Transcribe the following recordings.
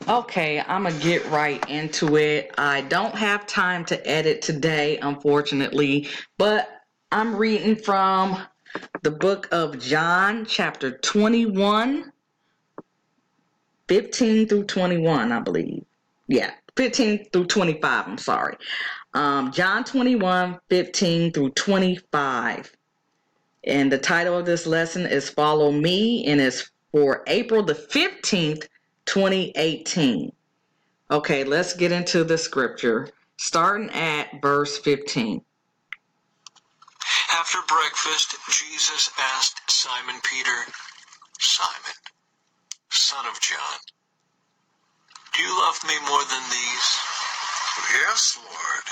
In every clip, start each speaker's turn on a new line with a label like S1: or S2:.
S1: Okay, I'm going to get right into it. I don't have time to edit today, unfortunately, but I'm reading from the book of John, chapter 21, 15 through 21, I believe. Yeah, 15 through 25, I'm sorry. John 21, 15 through 25. And the title of this lesson is Follow Me, and it's for April the 15th, 2018. Okay, let's get into the scripture, starting at verse 15.
S2: After breakfast, Jesus asked Simon Peter, "Simon, son of John, do you love me more than these?"
S3: "Yes, Lord,"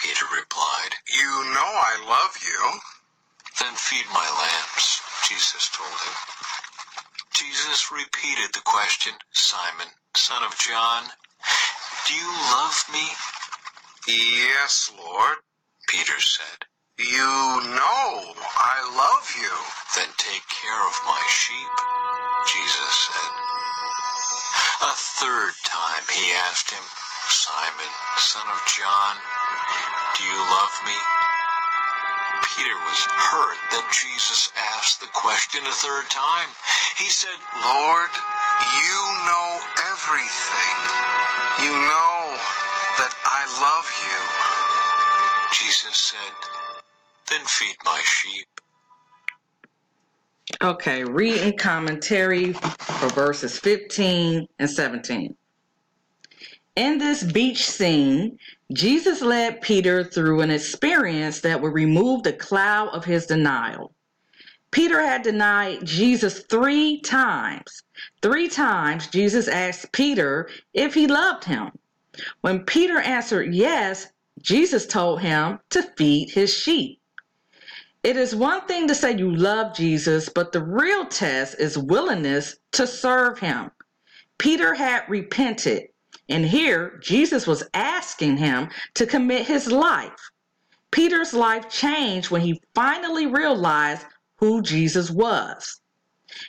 S2: Peter replied.
S3: "You know I love you."
S2: "Then feed my lambs," Jesus told him. Jesus repeated the question, "Simon, son of John, do you love me?"
S3: "Yes, Lord,"
S2: Peter said.
S3: "You know I love you."
S2: "Then take care of my sheep," Jesus said. A third time he asked him, "Simon, son of John, do you love me?" Peter was hurt that Jesus asked the question a third time. He said,
S3: "Lord, you know everything. You know that I love you."
S2: Jesus said, "Then feed my sheep."
S1: Okay, reading commentary for verses 15 and 17. In this beach scene, Jesus led Peter through an experience that would remove the cloud of his denial. Peter had denied Jesus 3 times. 3 times Jesus asked Peter if he loved him. When Peter answered yes, Jesus told him to feed his sheep. It is one thing to say you love Jesus, but the real test is willingness to serve him. Peter had repented, and here Jesus was asking him to commit his life. Peter's life changed when he finally realized who Jesus was.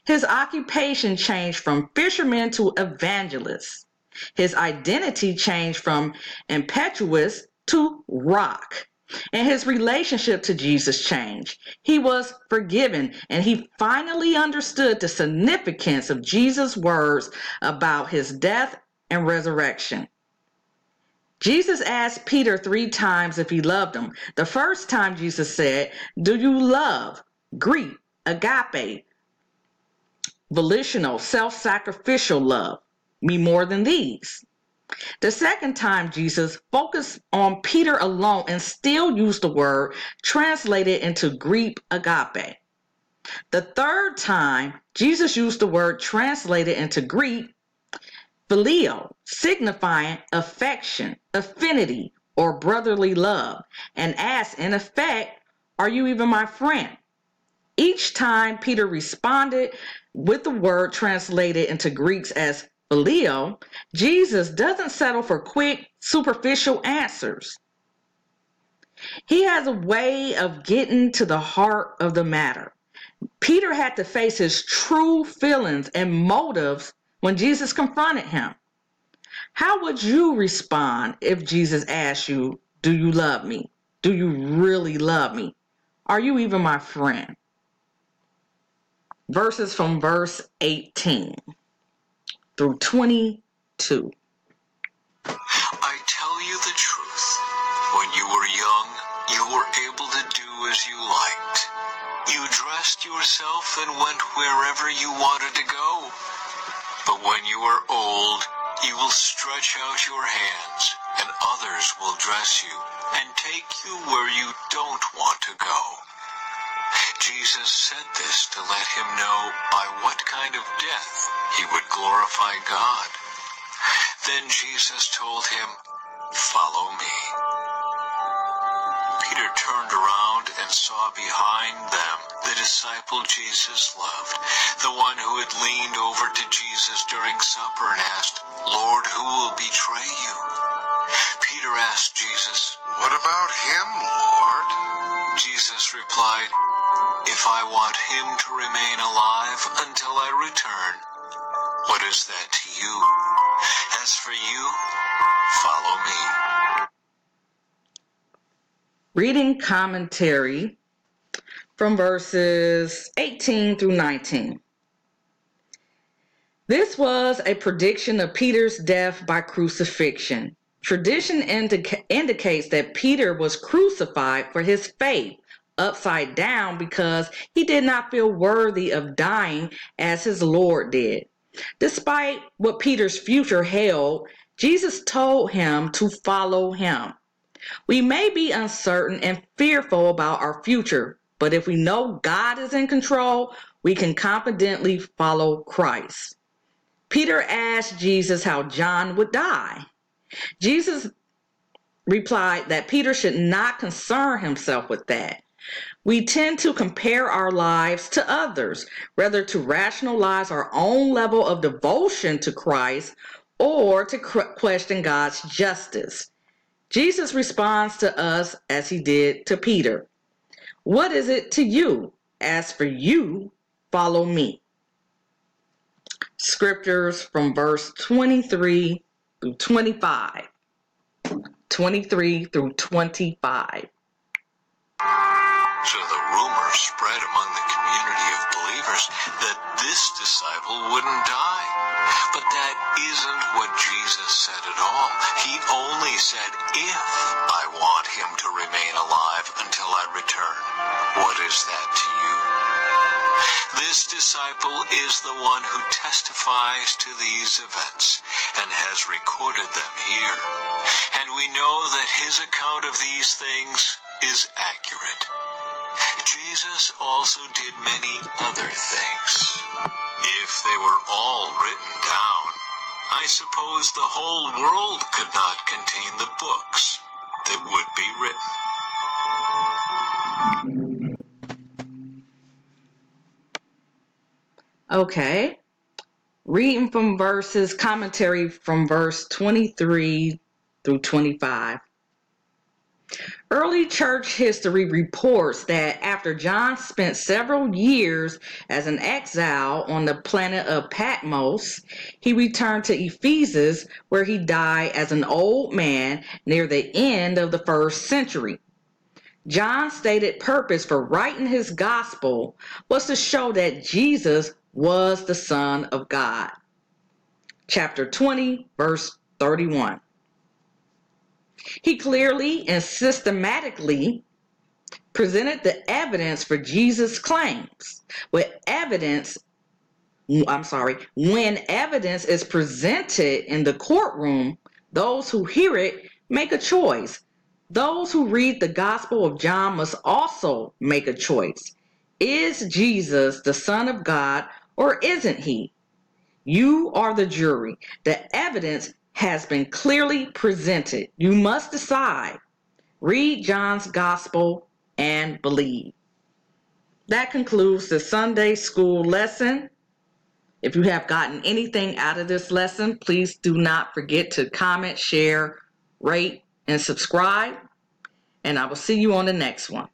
S1: His occupation changed from fisherman to evangelist. His identity changed from impetuous to rock. And his relationship to Jesus changed. He was forgiven, and he finally understood the significance of Jesus' words about his death and resurrection. Jesus asked Peter 3 times if he loved him. The first time Jesus said, "Do you love?" Greek, agape, volitional, self-sacrificial love, me more than these. The second time Jesus focused on Peter alone and still used the word translated into Greek agape. The third time Jesus used the word translated into Greek phileo, signifying affection, affinity, or brotherly love, and asked in effect, "Are you even my friend?" Each time Peter responded with the word translated into Greek as phileo, Jesus doesn't settle for quick, superficial answers. He has a way of getting to the heart of the matter. Peter had to face his true feelings and motives when Jesus confronted him. How would you respond if Jesus asked you, "Do you love me? Do you really love me? Are you even my friend?" Verses from verse 18 through 22.
S2: "I tell you the truth. When you were young, you were able to do as you liked. You dressed yourself and went wherever you wanted to go. But when you are old, you will stretch out your hands, and others will dress you and take you where you don't want to go." Jesus said this to let him know by what kind of death he would glorify God. Then Jesus told him, "Follow me." Peter turned around and saw behind them the disciple Jesus loved, the one who had leaned over to Jesus during supper and asked, "Lord, who will betray you?" Peter asked Jesus,
S3: "What about him, Lord?"
S2: Jesus replied, "If I want him to remain alive until I return, what is that to you? for you, follow me.
S1: Reading commentary from verses 18 through 19. This was a prediction of Peter's death by crucifixion. Tradition indicates that Peter was crucified for his faith upside down because he did not feel worthy of dying as his Lord did. Despite what Peter's future held, Jesus told him to follow him. We may be uncertain and fearful about our future, but if we know God is in control, we can confidently follow Christ. Peter asked Jesus how John would die. Jesus replied that Peter should not concern himself with that. We tend to compare our lives to others, whether to rationalize our own level of devotion to Christ or to question God's justice. Jesus responds to us as he did to Peter. What is it to you? As for you, follow me. Scriptures from verse 23 through 25. 23 through 25.
S2: So the rumor spread among the community of believers that this disciple wouldn't die. But that isn't what Jesus said at all. He only said, if I want him to remain alive until I return. What is that to you? This disciple is the one who testifies to these events and has recorded them here. And we know that his account of these things is accurate. Jesus also did many other things. If they were all written down, I suppose the whole world could not contain the books that would be written.
S1: Okay. Reading from commentary from verse 23 through 25. Early church history reports that after John spent several years as an exile on the planet of Patmos, he returned to Ephesus, where he died as an old man near the end of the 1st century. John's stated purpose for writing his gospel was to show that Jesus was the Son of God. Chapter 20, verse 31. He clearly and systematically presented the evidence for Jesus' claims. When evidence is presented in the courtroom, those who hear it make a choice. Those who read the Gospel of John must also make a choice. Is Jesus the Son of God or isn't he? You are the jury. The evidence has been clearly presented. You must decide. Read John's Gospel and believe. That concludes the Sunday school lesson. If you have gotten anything out of this lesson, please do not forget to comment, share, rate, and subscribe. And I will see you on the next one.